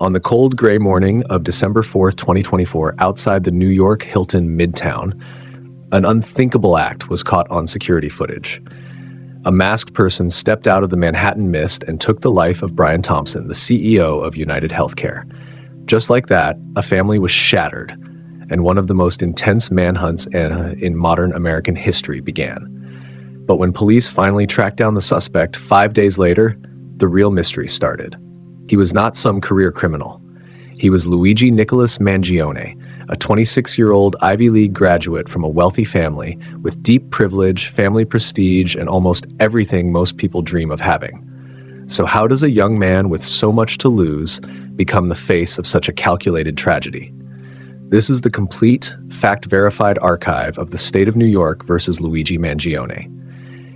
On the cold, gray morning of December 4th, 2024, outside the New York Hilton Midtown, an unthinkable act was caught on security footage. A masked person stepped out of the Manhattan mist and took the life of Brian Thompson, the CEO of UnitedHealthcare. Just like that, a family was shattered, and one of the most intense manhunts in modern American history began. But when police finally tracked down the suspect 5 days later, the real mystery started. He was not some career criminal. He was Luigi Nicholas Mangione, a 26-year-old Ivy League graduate from a wealthy family with deep privilege, family prestige, and almost everything most people dream of having. So how does a young man with so much to lose become the face of such a calculated tragedy? This is the complete, fact-verified archive of the state of New York versus Luigi Mangione.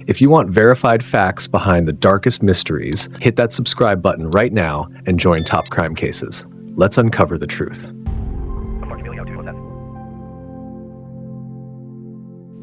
If you want verified facts behind the darkest mysteries, hit that subscribe button right now and join Top Crime Cases. Let's uncover the truth.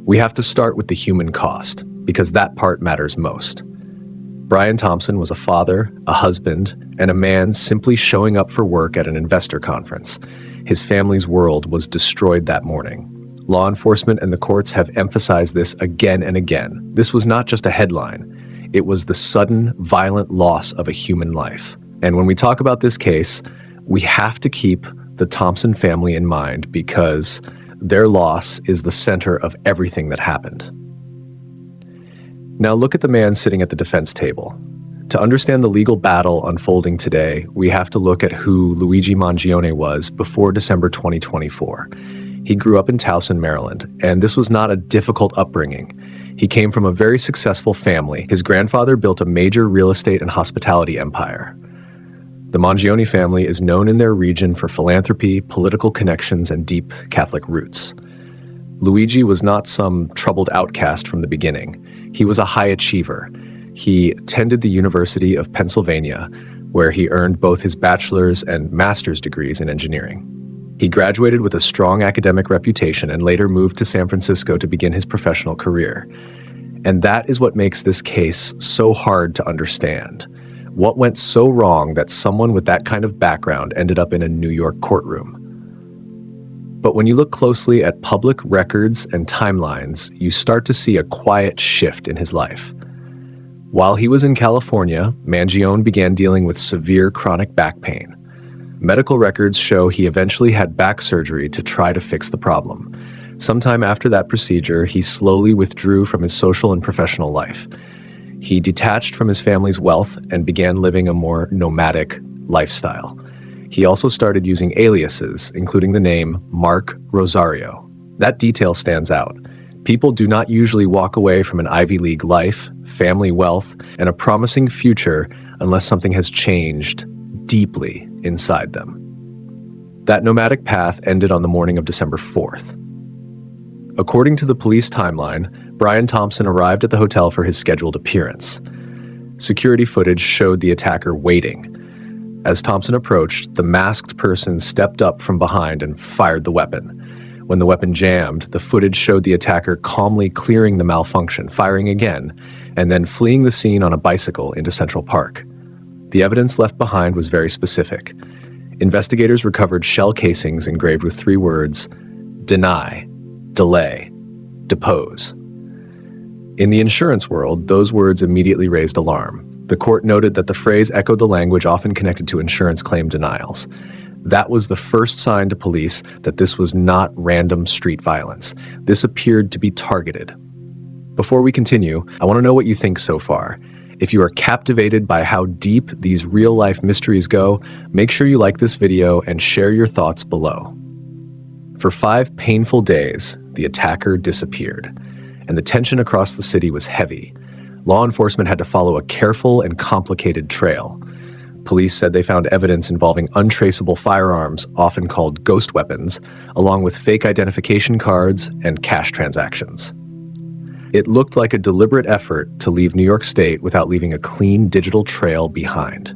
We have to start with the human cost, because that part matters most. Brian Thompson was a father, a husband, and a man simply showing up for work at an investor conference. His family's world was destroyed that morning. Law enforcement and the courts have emphasized this again and again. This was not just a headline. It was the sudden, violent loss of a human life. And when we talk about this case, we have to keep the Thompson family in mind because their loss is the center of everything that happened. Now look at the man sitting at the defense table. To understand the legal battle unfolding today, we have to look at who Luigi Mangione was before December 2024. He grew up in Towson, Maryland, and this was not a difficult upbringing. He came from a very successful family. His grandfather built a major real estate and hospitality empire. The Mangione family is known in their region for philanthropy, political connections, and deep Catholic roots. Luigi was not some troubled outcast from the beginning. He was a high achiever. He attended the University of Pennsylvania, where he earned both his bachelor's and master's degrees in engineering. He graduated with a strong academic reputation and later moved to San Francisco to begin his professional career. And that is what makes this case so hard to understand. What went so wrong that someone with that kind of background ended up in a New York courtroom? But when you look closely at public records and timelines, you start to see a quiet shift in his life. While he was in California, Mangione began dealing with severe chronic back pain. Medical records show he eventually had back surgery to try to fix the problem. Sometime after that procedure, he slowly withdrew from his social and professional life. He detached from his family's wealth and began living a more nomadic lifestyle. He also started using aliases, including the name Mark Rosario. That detail stands out. People do not usually walk away from an Ivy League life, family wealth, and a promising future unless something has changed deeply inside them. That nomadic path ended on the morning of December 4th. According to the police timeline, Brian Thompson arrived at the hotel for his scheduled appearance. Security footage showed the attacker waiting. As Thompson approached, the masked person stepped up from behind and fired the weapon. When the weapon jammed, the footage showed the attacker calmly clearing the malfunction, firing again, and then fleeing the scene on a bicycle into Central Park. The evidence left behind was very specific. Investigators recovered shell casings engraved with 3 words: deny, delay, depose. In the insurance world, those words immediately raised alarm. The court noted that the phrase echoed the language often connected to insurance claim denials. That was the first sign to police that this was not random street violence. This appeared to be targeted. Before we continue, I want to know what you think so far. If you are captivated by how deep these real-life mysteries go, make sure you like this video and share your thoughts below. For 5 painful days, the attacker disappeared, and the tension across the city was heavy. Law enforcement had to follow a careful and complicated trail. Police said they found evidence involving untraceable firearms, often called ghost weapons, along with fake identification cards and cash transactions. It looked like a deliberate effort to leave New York State without leaving a clean digital trail behind.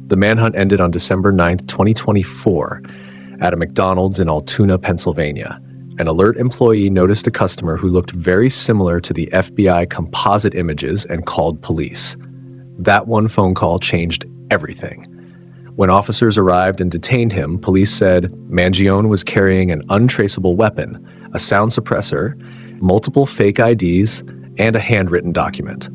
The manhunt ended on December 9th, 2024, at a McDonald's in Altoona, Pennsylvania. An alert employee noticed a customer who looked very similar to the FBI composite images and called police. That one phone call changed everything. When officers arrived and detained him, police said Mangione was carrying an untraceable weapon, a sound suppressor, multiple fake IDs, and a handwritten document.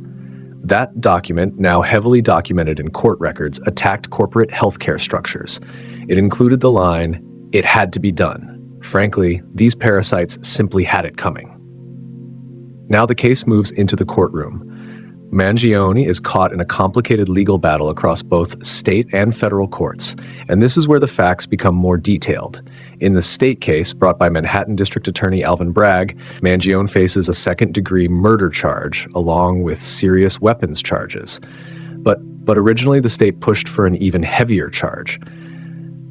That document, now heavily documented in court records, attacked corporate healthcare structures. It included the line, "It had to be done." Frankly, these parasites simply had it coming. Now the case moves into the courtroom. Mangione is caught in a complicated legal battle across both state and federal courts, and this is where the facts become more detailed. In the state case brought by Manhattan District Attorney Alvin Bragg, Mangione faces a second-degree murder charge along with serious weapons charges. But originally the state pushed for an even heavier charge.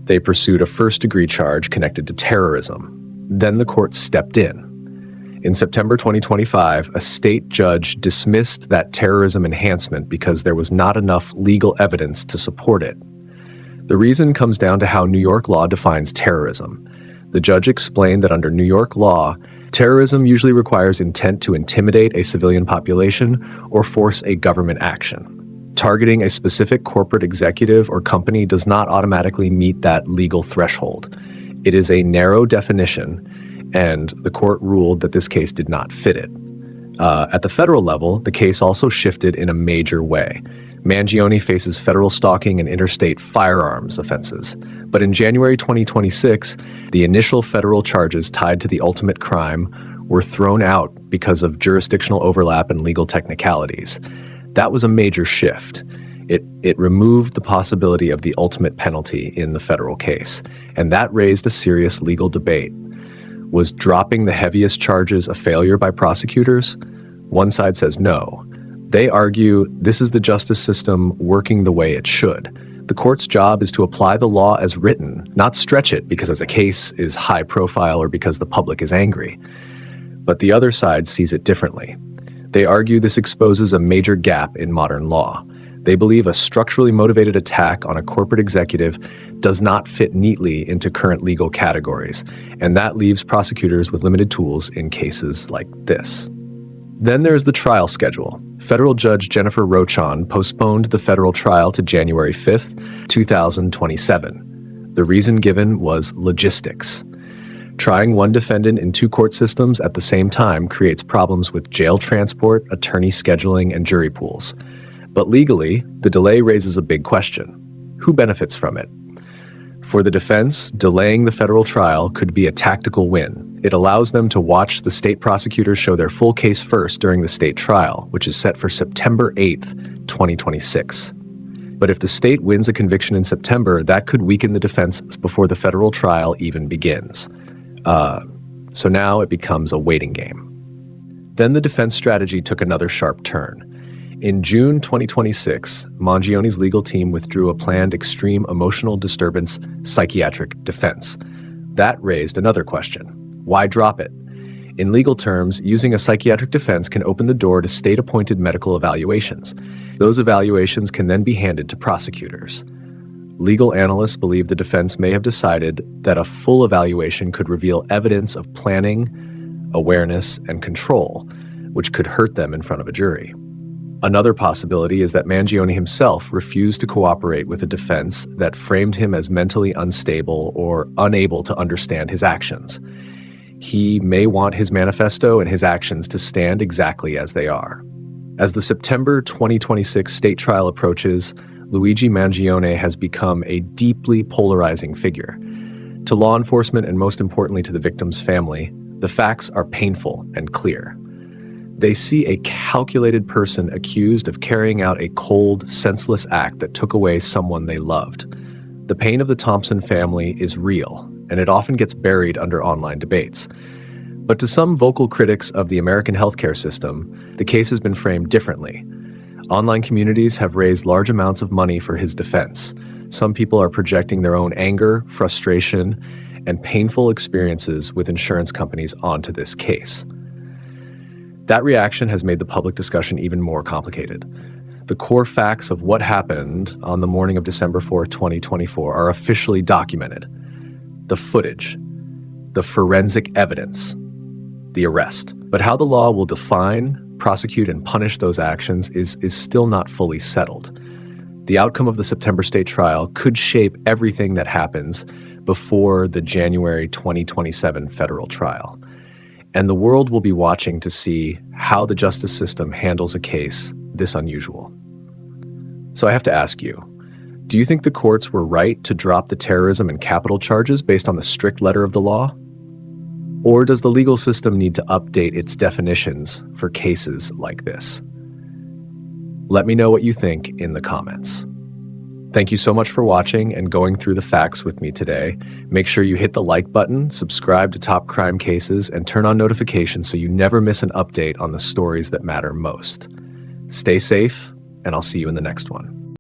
They pursued a first-degree charge connected to terrorism. Then the court stepped in. In September 2025, a state judge dismissed that terrorism enhancement because there was not enough legal evidence to support it. The reason comes down to how New York law defines terrorism. The judge explained that under New York law, terrorism usually requires intent to intimidate a civilian population or force a government action. Targeting a specific corporate executive or company does not automatically meet that legal threshold. It is a narrow definition, and the court ruled that this case did not fit it. At the federal level, the case also shifted in a major way. Mangione faces federal stalking and interstate firearms offenses. But in January 2026, the initial federal charges tied to the ultimate crime were thrown out because of jurisdictional overlap and legal technicalities. That was a major shift. It removed the possibility of the ultimate penalty in the federal case, and that raised a serious legal debate. Was dropping the heaviest charges a failure by prosecutors? One side says no. They argue this is the justice system working the way it should. The court's job is to apply the law as written, not stretch it because a case is high profile or because the public is angry. But the other side sees it differently. They argue this exposes a major gap in modern law. They believe a structurally motivated attack on a corporate executive does not fit neatly into current legal categories, and that leaves prosecutors with limited tools in cases like this. Then there's the trial schedule. Federal Judge Jennifer Rochon postponed the federal trial to January 5th, 2027. The reason given was logistics. Trying one defendant in two court systems at the same time creates problems with jail transport, attorney scheduling, and jury pools. But legally, the delay raises a big question. Who benefits from it? For the defense, delaying the federal trial could be a tactical win. It allows them to watch the state prosecutors show their full case first during the state trial, which is set for September 8th, 2026. But if the state wins a conviction in September, that could weaken the defense before the federal trial even begins. So now it becomes a waiting game. Then the defense strategy took another sharp turn. In June 2026, Mangione's legal team withdrew a planned extreme emotional disturbance psychiatric defense. That raised another question. Why drop it? In legal terms, using a psychiatric defense can open the door to state-appointed medical evaluations. Those evaluations can then be handed to prosecutors. Legal analysts believe the defense may have decided that a full evaluation could reveal evidence of planning, awareness, and control, which could hurt them in front of a jury. Another possibility is that Mangione himself refused to cooperate with a defense that framed him as mentally unstable or unable to understand his actions. He may want his manifesto and his actions to stand exactly as they are. As the September 2026 state trial approaches, Luigi Mangione has become a deeply polarizing figure. To law enforcement and most importantly to the victim's family, the facts are painful and clear. They see a calculated person accused of carrying out a cold, senseless act that took away someone they loved. The pain of the Thompson family is real, and it often gets buried under online debates. But to some vocal critics of the American healthcare system, the case has been framed differently. Online communities have raised large amounts of money for his defense. Some people are projecting their own anger, frustration, and painful experiences with insurance companies onto this case. That reaction has made the public discussion even more complicated. The core facts of what happened on the morning of December 4, 2024 are officially documented. The footage, the forensic evidence, the arrest. But how the law will define, prosecute, and punish those actions is still not fully settled. The outcome of the September state trial could shape everything that happens before the January 2027 federal trial. And the world will be watching to see how the justice system handles a case this unusual. So I have to ask you, do you think the courts were right to drop the terrorism and capital charges based on the strict letter of the law? Or does the legal system need to update its definitions for cases like this? Let me know what you think in the comments. Thank you so much for watching and going through the facts with me today. Make sure you hit the like button, subscribe to Top Crime Cases, and turn on notifications so you never miss an update on the stories that matter most. Stay safe, and I'll see you in the next one.